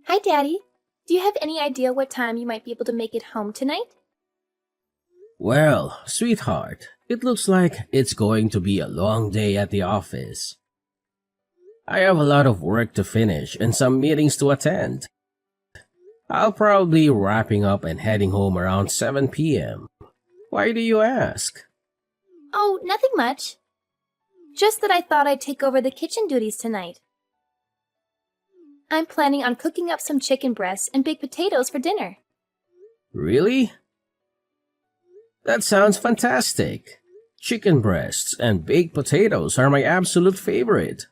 Hi, Daddy. Do you have any idea what time you might be able to make it home tonight? Well, sweetheart, it looks like it's going to be a long day at the office. I have a lot of work to finish and some meetings to attend. I'll probably be wrapping up and heading home around 7 p.m. Why do you ask? Oh, nothing much. Just that I thought I'd take over the kitchen duties tonight. I'm planning on cooking up some chicken breasts and baked potatoes for dinner. Really? That sounds fantastic. Chicken breasts and baked potatoes are my absolute favorite.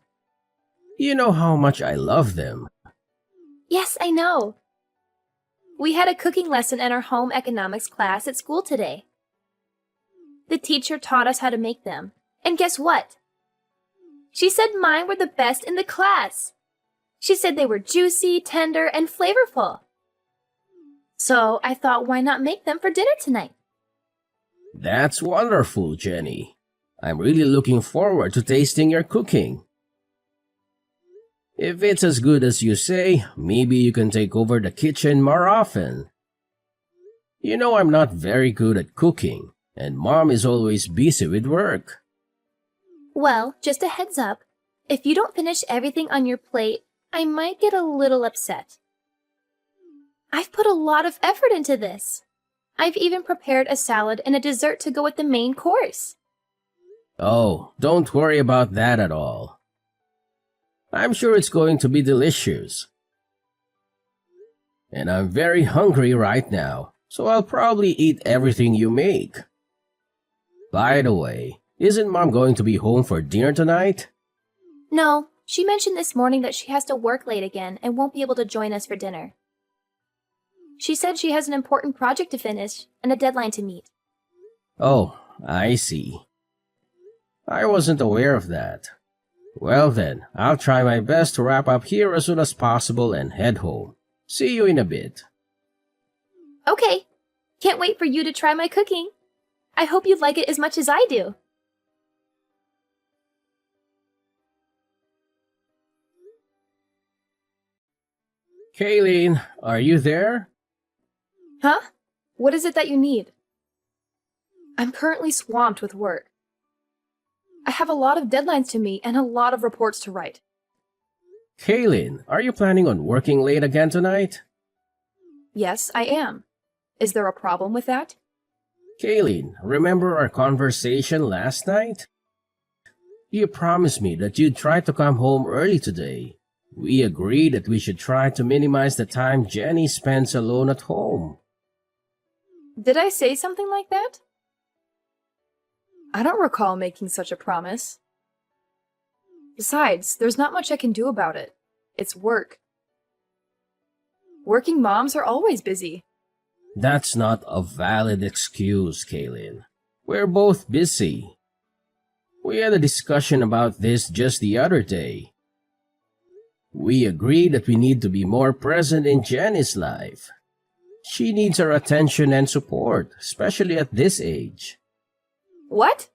You know how much I love them. Yes, I know. We had a cooking lesson in our home economics class at school today. The teacher taught us how to make them. And guess what? She said mine were the best in the class. She said they were juicy, tender, and flavorful. So I thought, why not make them for dinner tonight? That's wonderful, Jenny. I'm really looking forward to tasting your cooking. If it's as good as you say, maybe you can take over the kitchen more often. You know I'm not very good at cooking, and Mom is always busy with work. Well, just a heads up. If you don't finish everything on your plate, I might get a little upset. I've put a lot of effort into this. I've even prepared a salad and a dessert to go with the main course. Oh, don't worry about that at all. I'm sure it's going to be delicious. And I'm very hungry right now, so I'll probably eat everything you make. By the way, isn't Mom going to be home for dinner tonight? No, she mentioned this morning that she has to work late again and won't be able to join us for dinner. She said she has an important project to finish and a deadline to meet. Oh, I see. I wasn't aware of that. Well then, I'll try my best to wrap up here as soon as possible and head home. See you in a bit. Okay, can't wait for you to try my cooking. I hope you like it as much as I do. Kayleen, are you there? Huh? What is it that you need? I'm currently swamped with work. I have a lot of deadlines to meet and a lot of reports to write. Kayleen, are you planning on working late again tonight? Yes, I am. Is there a problem with that? Kayleen, remember our conversation last night? You promised me that you'd try to come home early today. We agreed that we should try to minimize the time Jenny spends alone at home. Did I say something like that? I don't recall making such a promise. Besides, there's not much I can do about it. It's work. Working moms are always busy. That's not a valid excuse, Kaylin. We're both busy. We had a discussion about this just the other day. We agreed that we need to be more present in Jenny's life. She needs our attention and support, especially at this age. What?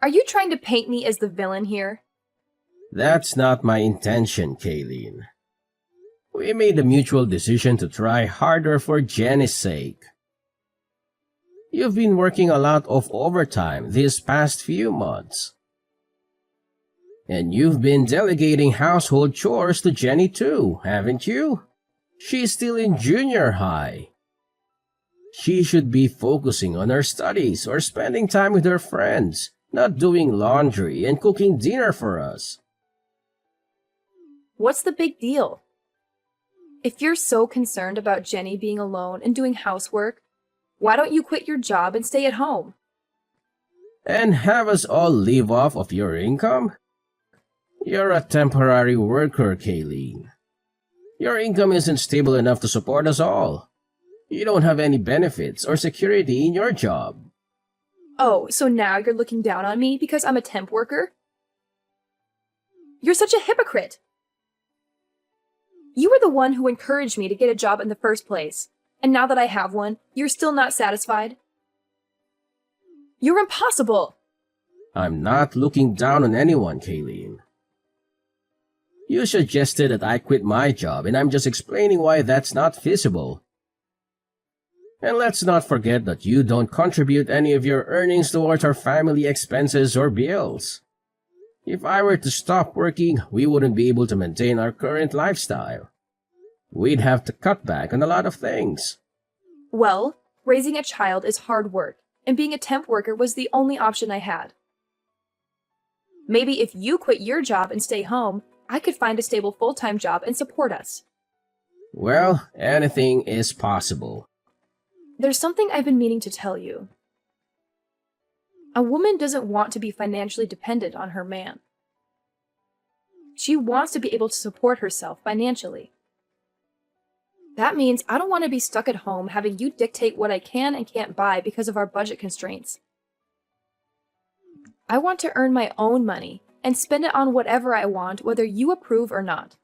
Are you trying to paint me as the villain here? That's not my intention, Kaylin. We made a mutual decision to try harder for Jenny's sake. You've been working a lot of overtime these past few months. And you've been delegating household chores to Jenny too, haven't you? She's still in junior high. She should be focusing on her studies or spending time with her friends, not doing laundry and cooking dinner for us. What's the big deal? If you're so concerned about Jenny being alone and doing housework, why don't you quit your job and stay at home? And have us all live off of your income? You're a temporary worker, Kayleen. Your income isn't stable enough to support us all. You don't have any benefits or security in your job. Oh, so now you're looking down on me because I'm a temp worker? You're such a hypocrite. You were the one who encouraged me to get a job in the first place, and now that I have one, you're still not satisfied? You're impossible! I'm not looking down on anyone, Kayleen. You suggested that I quit my job, and I'm just explaining why that's not feasible. And let's not forget that you don't contribute any of your earnings towards our family expenses or bills. If I were to stop working, we wouldn't be able to maintain our current lifestyle. We'd have to cut back on a lot of things. Well, raising a child is hard work, and being a temp worker was the only option I had. Maybe if you quit your job and stay home, I could find a stable full-time job and support us. Well, anything is possible. There's something I've been meaning to tell you. A woman doesn't want to be financially dependent on her man. She wants to be able to support herself financially. That means I don't want to be stuck at home having you dictate what I can and can't buy because of our budget constraints. I want to earn my own money and spend it on whatever I want, whether you approve or not.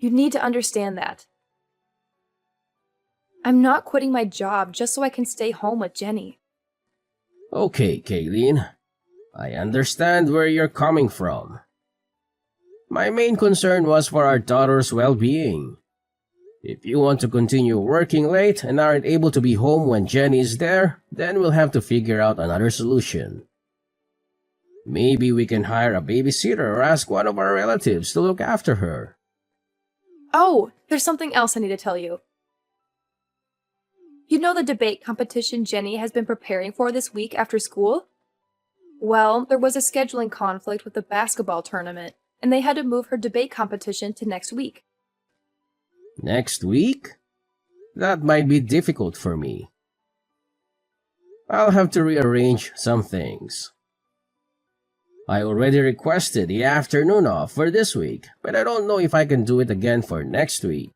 You need to understand that. I'm not quitting my job just so I can stay home with Jenny. Okay, Kayleen. I understand where you're coming from. My main concern was for our daughter's well-being. If you want to continue working late and aren't able to be home when Jenny is there, then we'll have to figure out another solution. Maybe we can hire a babysitter or ask one of our relatives to look after her. Oh, there's something else I need to tell you. You know the debate competition Jenny has been preparing for this week after school? Well, there was a scheduling conflict with the basketball tournament, and they had to move her debate competition to next week. Next week? That might be difficult for me. I'll have to rearrange some things. I already requested the afternoon off for this week, but I don't know if I can do it again for next week.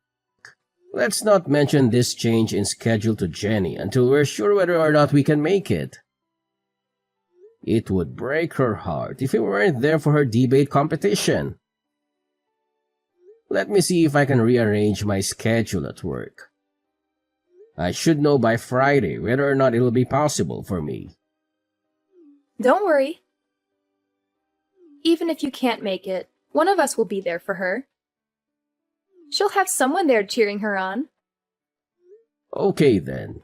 Let's not mention this change in schedule to Jenny until we're sure whether or not we can make it. It would break her heart if we weren't there for her debate competition. Let me see if I can rearrange my schedule at work. I should know by Friday whether or not it'll be possible for me. Don't worry. Even if you can't make it, one of us will be there for her. She'll have someone there cheering her on. Okay then.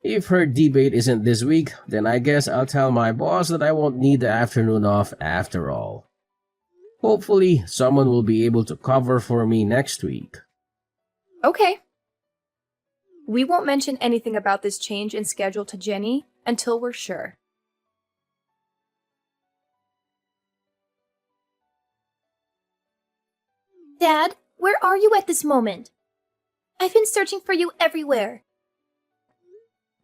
If her debate isn't this week, then I guess I'll tell my boss that I won't need the afternoon off after all. Hopefully, someone will be able to cover for me next week. Okay. We won't mention anything about this change in schedule to Jenny until we're sure. Dad, where are you at this moment? I've been searching for you everywhere.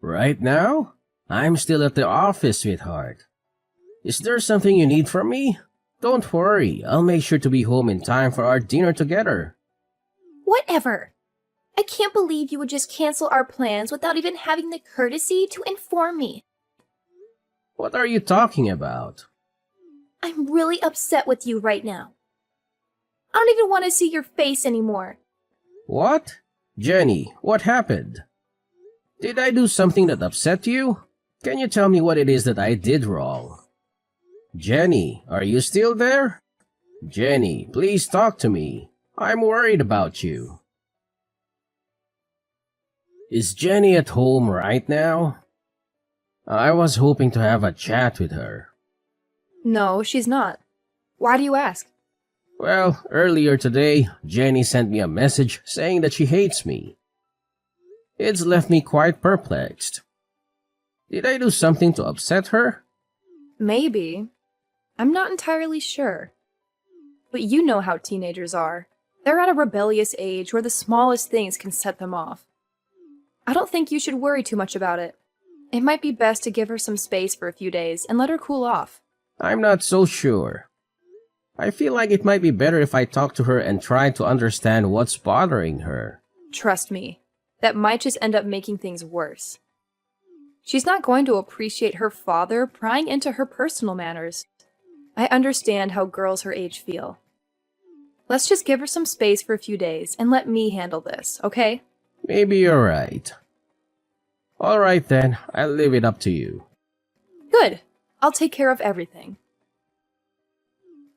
Right now? I'm still at the office, sweetheart. Is there something you need from me? Don't worry, I'll make sure to be home in time for our dinner together. Whatever. I can't believe you would just cancel our plans without even having the courtesy to inform me. What are you talking about? I'm really upset with you right now. I don't even want to see your face anymore. What? Jenny, what happened? Did I do something that upset you? Can you tell me what it is that I did wrong? Jenny, are you still there? Jenny, please talk to me. I'm worried about you. Is Jenny at home right now? I was hoping to have a chat with her. No, she's not. Why do you ask? Well, earlier today, Jenny sent me a message saying that she hates me. It's left me quite perplexed. Did I do something to upset her? Maybe. I'm not entirely sure. But you know how teenagers are. They're at a rebellious age where the smallest things can set them off. I don't think you should worry too much about it. It might be best to give her some space for a few days and let her cool off. I'm not so sure. I feel like it might be better if I talk to her and try to understand what's bothering her. Trust me, that might just end up making things worse. She's not going to appreciate her father prying into her personal matters. I understand how girls her age feel. Let's just give her some space for a few days and let me handle this, okay? Maybe you're right. All right then, I'll leave it up to you. Good. I'll take care of everything.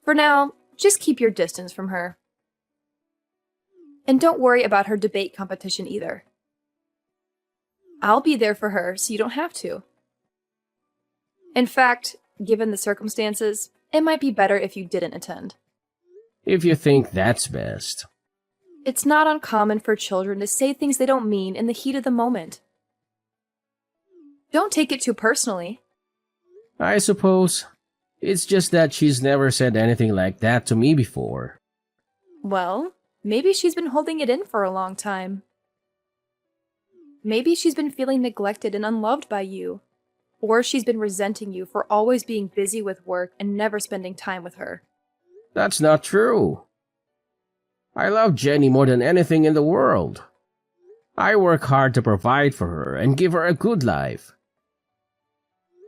For now, Just keep your distance from her. And don't worry about her debate competition either. I'll be there for her, so you don't have to. In fact, given the circumstances, it might be better if you didn't attend. If you think that's best. It's not uncommon for children to say things they don't mean in the heat of the moment. Don't take it too personally. I suppose. It's just that she's never said anything like that to me before. Well, maybe she's been holding it in for a long time. Maybe she's been feeling neglected and unloved by you. Or she's been resenting you for always being busy with work and never spending time with her. That's not true. I love Jenny more than anything in the world. I work hard to provide for her and give her a good life.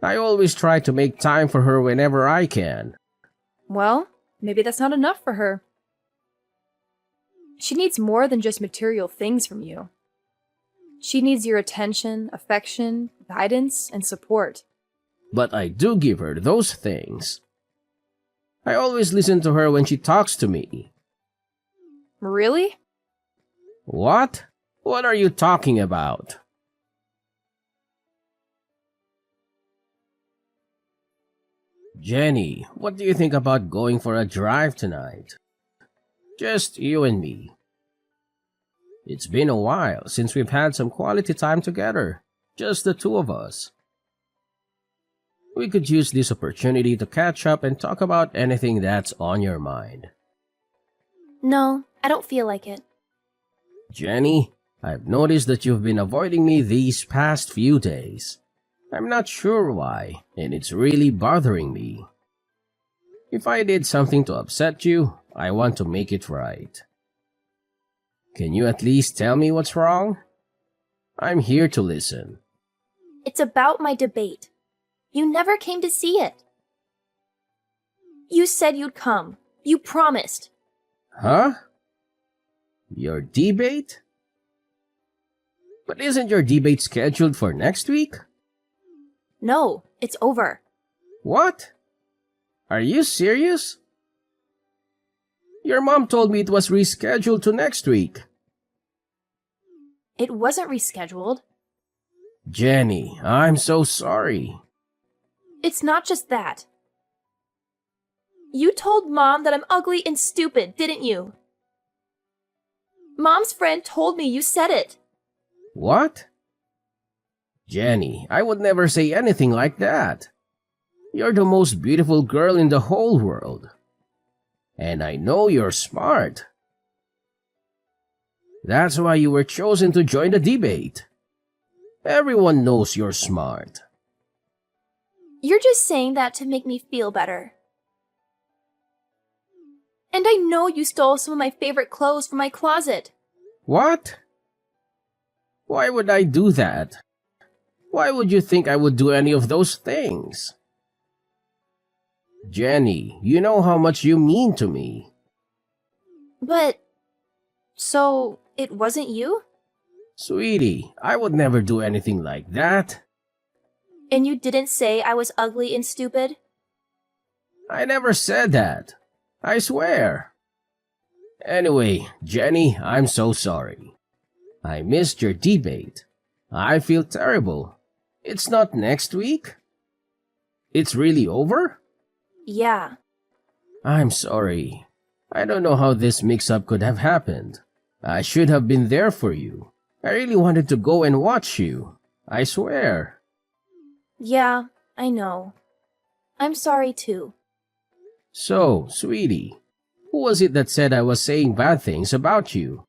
I always try to make time for her whenever I can. Well, maybe that's not enough for her. She needs more than just material things from you. She needs your attention, affection, guidance, and support. But I do give her those things. I always listen to her when she talks to me. Really? What? What are you talking about? Jenny, what do you think about going for a drive tonight? Just you and me. It's been a while since we've had some quality time together, just the two of us. We could use this opportunity to catch up and talk about anything that's on your mind. No, I don't feel like it. Jenny, I've noticed that you've been avoiding me these past few days. I'm not sure why, and it's really bothering me. If I did something to upset you, I want to make it right. Can you at least tell me what's wrong? I'm here to listen. It's about my debate. You never came to see it. You said you'd come. You promised. Huh? Your debate? But isn't your debate scheduled for next week? No, it's over. What? Are you serious? Your mom told me it was rescheduled to next week. It wasn't rescheduled. Jenny, I'm so sorry. It's not just that. You told Mom that I'm ugly and stupid, didn't you? Mom's friend told me you said it. What? Jenny, I would never say anything like that. You're the most beautiful girl in the whole world. And I know you're smart. That's why you were chosen to join the debate. Everyone knows you're smart. You're just saying that to make me feel better. And I know you stole some of my favorite clothes from my closet. What? Why would I do that? Why would you think I would do any of those things? Jenny, you know how much you mean to me. But, so, it wasn't you? Sweetie, I would never do anything like that. And you didn't say I was ugly and stupid? I never said that. I swear. Anyway, Jenny, I'm so sorry. I missed your debate. I feel terrible. It's not next week? It's really over? Yeah. I'm sorry. I don't know how this mix-up could have happened. I should have been there for you. I really wanted to go and watch you. I swear. Yeah, I know. I'm sorry too. So, sweetie, who was it that said I was saying bad things about you?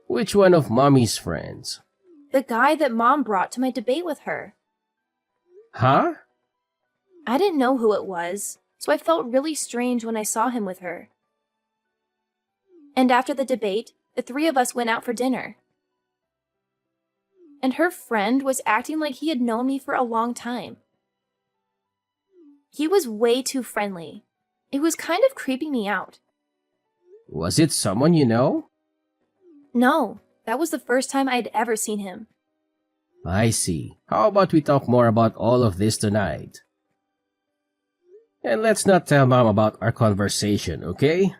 Which one of Mommy's friends? The guy that Mom brought to my debate with her. Huh? I didn't know who it was, so I felt really strange when I saw him with her. And after the debate, the three of us went out for dinner. And her friend was acting like he had known me for a long time. He was way too friendly. It was kind of creeping me out. Was it someone you know? No, that was the first time I'd ever seen him. I see. How about we talk more about all of this tonight? And let's not tell Mom about our conversation, okay?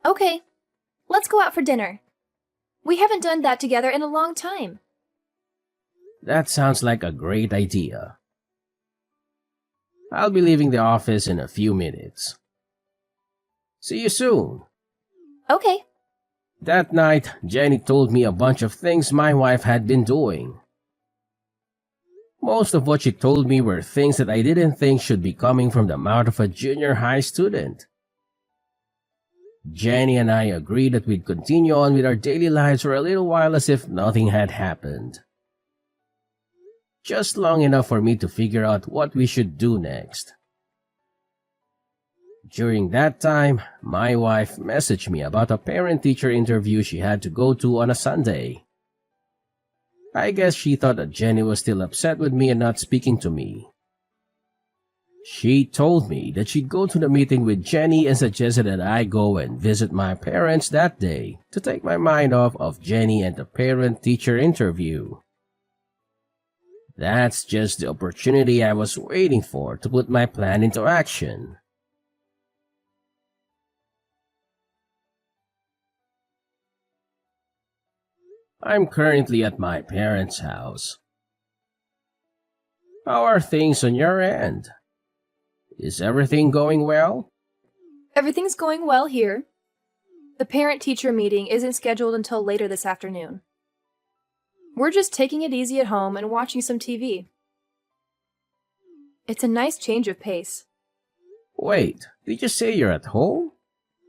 Okay, let's go out for dinner. We haven't done that together in a long time. That sounds like a great idea. I'll be leaving the office in a few minutes. See you soon. Okay. That night, Jenny told me a bunch of things my wife had been doing. Most of what she told me were things that I didn't think should be coming from the mouth of a junior high student. Jenny and I agreed that we'd continue on with our daily lives for a little while as if nothing had happened. Just long enough for me to figure out what we should do next. During that time, my wife messaged me about a parent-teacher interview she had to go to on a Sunday. I guess she thought that Jenny was still upset with me and not speaking to me. She told me that she'd go to the meeting with Jenny and suggested that I go and visit my parents that day to take my mind off of Jenny and the parent-teacher interview. That's just the opportunity I was waiting for to put my plan into action. I'm currently at my parents' house. How are things on your end? Is everything going well? Everything's going well here. The parent-teacher meeting isn't scheduled until later this afternoon. We're just taking it easy at home and watching some TV. It's a nice change of pace. Wait, did you say you're at home?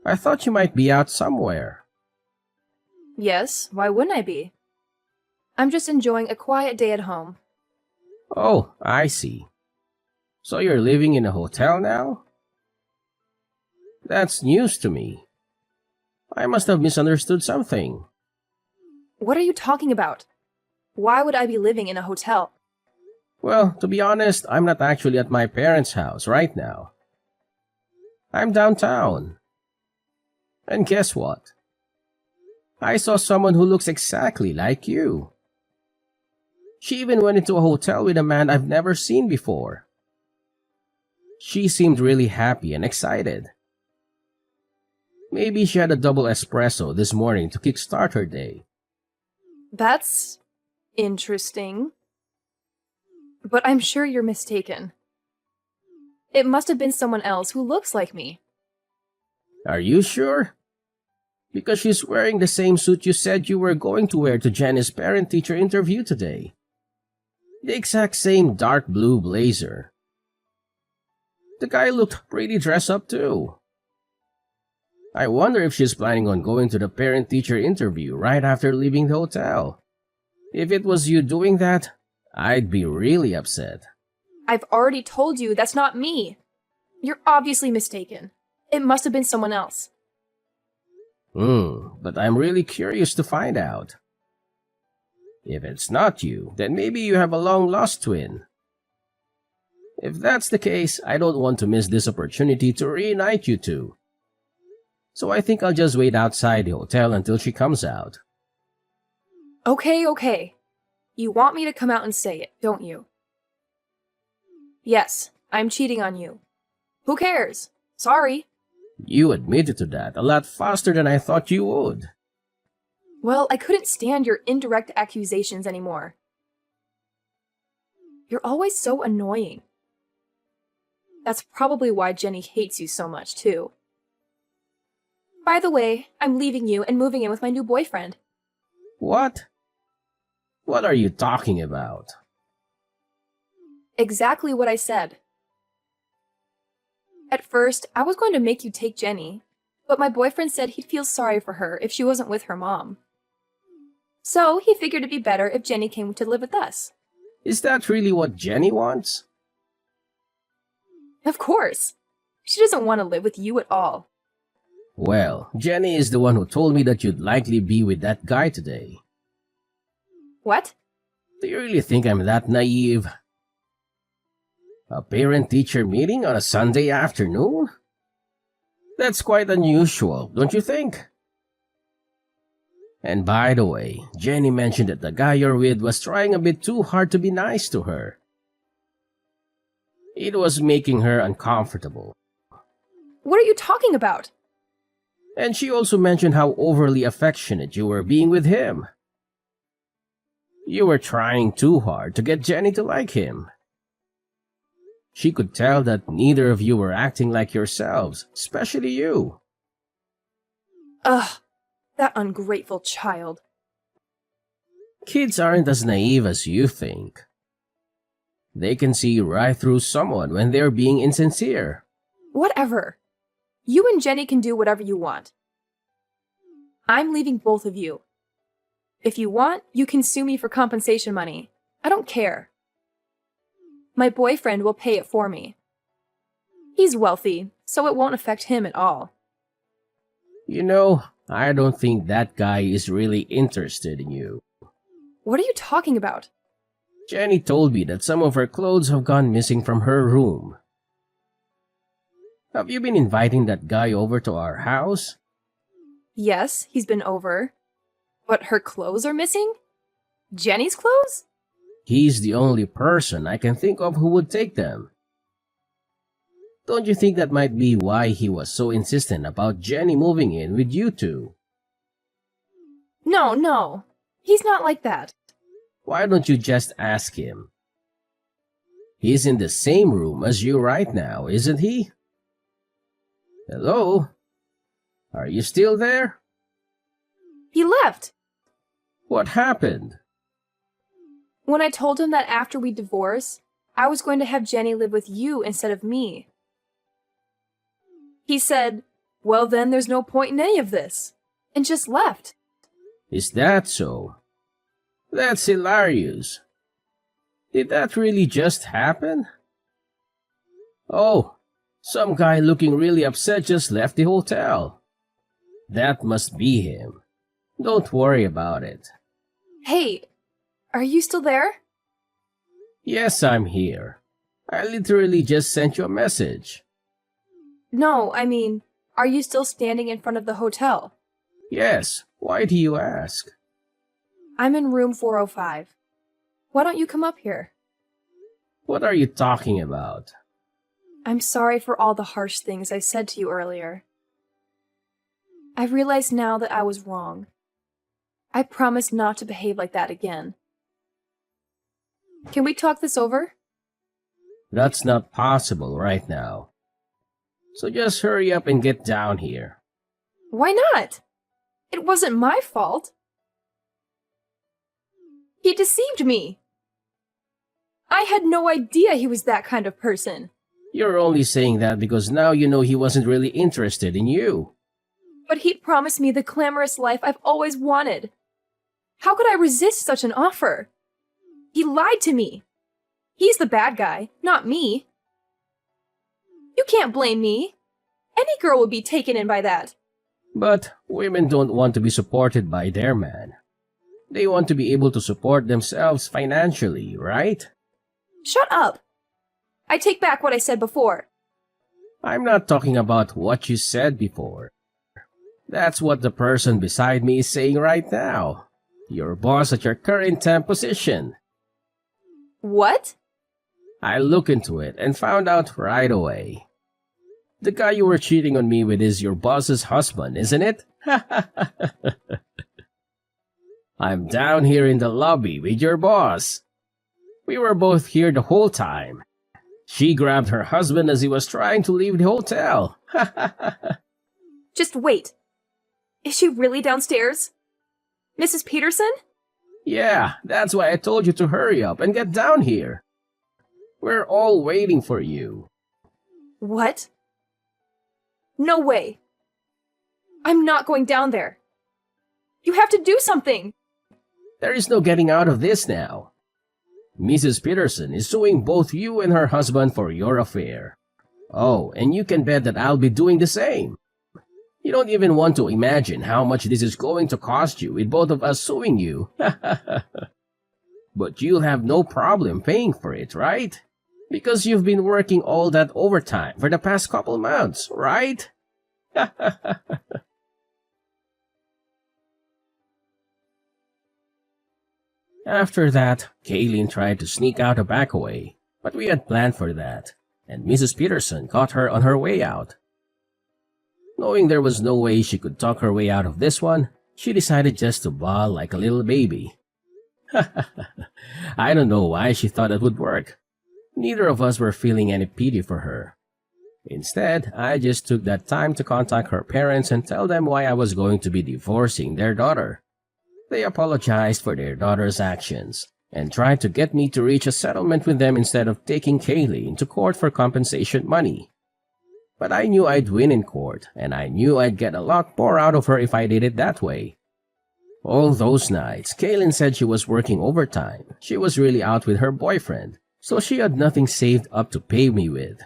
I thought you might be out somewhere. Yes, why wouldn't I be? I'm just enjoying a quiet day at home. Oh, I see. So you're living in a hotel now? That's news to me. I must have misunderstood something. What are you talking about? Why would I be living in a hotel? Well, to be honest, I'm not actually at my parents' house right now. I'm downtown. And guess what? I saw someone who looks exactly like you. She even went into a hotel with a man I've never seen before. She seemed really happy and excited. Maybe she had a double espresso this morning to kickstart her day. That's interesting. But I'm sure you're mistaken. It must have been someone else who looks like me. Are you sure? Because she's wearing the same suit you said you were going to wear to Jenny's parent-teacher interview today. The exact same dark blue blazer. The guy looked pretty dressed up too. I wonder if she's planning on going to the parent-teacher interview right after leaving the hotel. If it was you doing that, I'd be really upset. I've already told you that's not me. You're obviously mistaken. It must have been someone else. But I'm really curious to find out. If it's not you, then maybe you have a long-lost twin. If that's the case, I don't want to miss this opportunity to reunite you two. So I think I'll just wait outside the hotel until she comes out. Okay. You want me to come out and say it, don't you? Yes, I'm cheating on you. Who cares? Sorry. You admitted to that a lot faster than I thought you would. Well, I couldn't stand your indirect accusations anymore. You're always so annoying. That's probably why Jenny hates you so much, too. By the way, I'm leaving you and moving in with my new boyfriend. What? What are you talking about? Exactly what I said. At first, I was going to make you take Jenny, but my boyfriend said he'd feel sorry for her if she wasn't with her mom. So he figured it'd be better if Jenny came to live with us. Is that really what Jenny wants? Of course. She doesn't want to live with you at all. Well, Jenny is the one who told me that you'd likely be with that guy today. What? Do you really think I'm that naive? A parent-teacher meeting on a Sunday afternoon? That's quite unusual, don't you think? And by the way, Jenny mentioned that the guy you're with was trying a bit too hard to be nice to her. It was making her uncomfortable. What are you talking about? And she also mentioned how overly affectionate you were being with him. You were trying too hard to get Jenny to like him. She could tell that neither of you were acting like yourselves, especially you. Ugh, that ungrateful child. Kids aren't as naive as you think. They can see right through someone when they're being insincere. Whatever. You and Jenny can do whatever you want. I'm leaving both of you. If you want, you can sue me for compensation money. I don't care. My boyfriend will pay it for me. He's wealthy, so it won't affect him at all. You know, I don't think that guy is really interested in you. What are you talking about? Jenny told me that some of her clothes have gone missing from her room. Have you been inviting that guy over to our house? Yes, he's been over. But her clothes are missing? Jenny's clothes? He's the only person I can think of who would take them. Don't you think that might be why he was so insistent about Jenny moving in with you two? No. He's not like that. Why don't you just ask him? He's in the same room as you right now, isn't he? Hello? Are you still there? He left. What happened? When I told him that after we divorce, I was going to have Jenny live with you instead of me. He said, well then there's no point in any of this, and just left. Is that so? That's hilarious. Did that really just happen? Oh, some guy looking really upset just left the hotel. That must be him. Don't worry about it. Hey, are you still there? Yes, I'm here. I literally just sent you a message. No, I mean, are you still standing in front of the hotel? Yes, why do you ask? I'm in room 405. Why don't you come up here? What are you talking about? I'm sorry for all the harsh things I said to you earlier. I realize now that I was wrong. I promise not to behave like that again. Can we talk this over? That's not possible right now. So just hurry up and get down here. Why not? It wasn't my fault. He deceived me. I had no idea he was that kind of person. You're only saying that because now you know he wasn't really interested in you. But he promised me the glamorous life I've always wanted. How could I resist such an offer? He lied to me. He's the bad guy, not me. You can't blame me. Any girl would be taken in by that. But women don't want to be supported by their man. They want to be able to support themselves financially, right? Shut up. I take back what I said before. I'm not talking about what you said before. That's what the person beside me is saying right now. Your boss at your current temp position. What? I looked into it and found out right away. The guy you were cheating on me with is your boss's husband, isn't it? I'm down here in the lobby with your boss. We were both here the whole time. She grabbed her husband as he was trying to leave the hotel. Just wait. Is she really downstairs? Mrs. Peterson? Yeah, that's why I told you to hurry up and get down here. We're all waiting for you. What? No way. I'm not going down there. You have to do something. There is no getting out of this now. Mrs. Peterson is suing both you and her husband for your affair. Oh, and you can bet that I'll be doing the same. You don't even want to imagine how much this is going to cost you with both of us suing you. But you'll have no problem paying for it, right? Because you've been working all that overtime for the past couple months, right? After that, Kaylin tried to sneak out a back way, but we had planned for that, and Mrs. Peterson caught her on her way out. Knowing there was no way she could talk her way out of this one, she decided just to bawl like a little baby. I don't know why she thought it would work. Neither of us were feeling any pity for her. Instead, I just took that time to contact her parents and tell them why I was going to be divorcing their daughter. They apologized for their daughter's actions and tried to get me to reach a settlement with them instead of taking Kayleen to court for compensation money. But I knew I'd win in court, and I knew I'd get a lot more out of her if I did it that way. All those nights, Kaylin said she was working overtime. She was really out with her boyfriend, so she had nothing saved up to pay me with.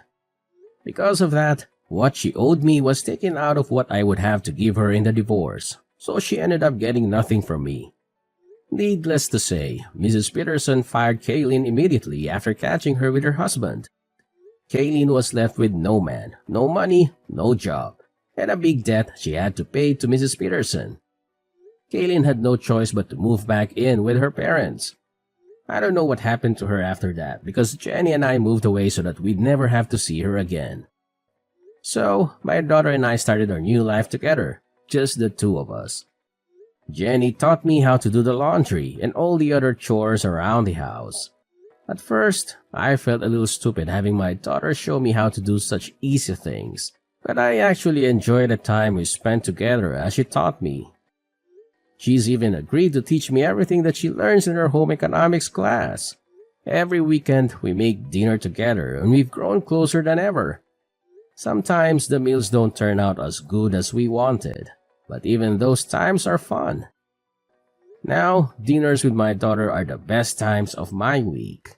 Because of that, what she owed me was taken out of what I would have to give her in the divorce, so she ended up getting nothing from me. Needless to say, Mrs. Peterson fired Kaylin immediately after catching her with her husband. Kaylin was left with no man, no money, no job, and a big debt she had to pay to Mrs. Peterson. Kaylin had no choice but to move back in with her parents. I don't know what happened to her after that because Jenny and I moved away so that we'd never have to see her again. So, my daughter and I started our new life together, just the two of us. Jenny taught me how to do the laundry and all the other chores around the house. At first, I felt a little stupid having my daughter show me how to do such easy things, but I actually enjoyed the time we spent together as she taught me. She's even agreed to teach me everything that she learns in her home economics class. Every weekend, we make dinner together and we've grown closer than ever. Sometimes the meals don't turn out as good as we wanted, but even those times are fun. Now, dinners with my daughter are the best times of my week.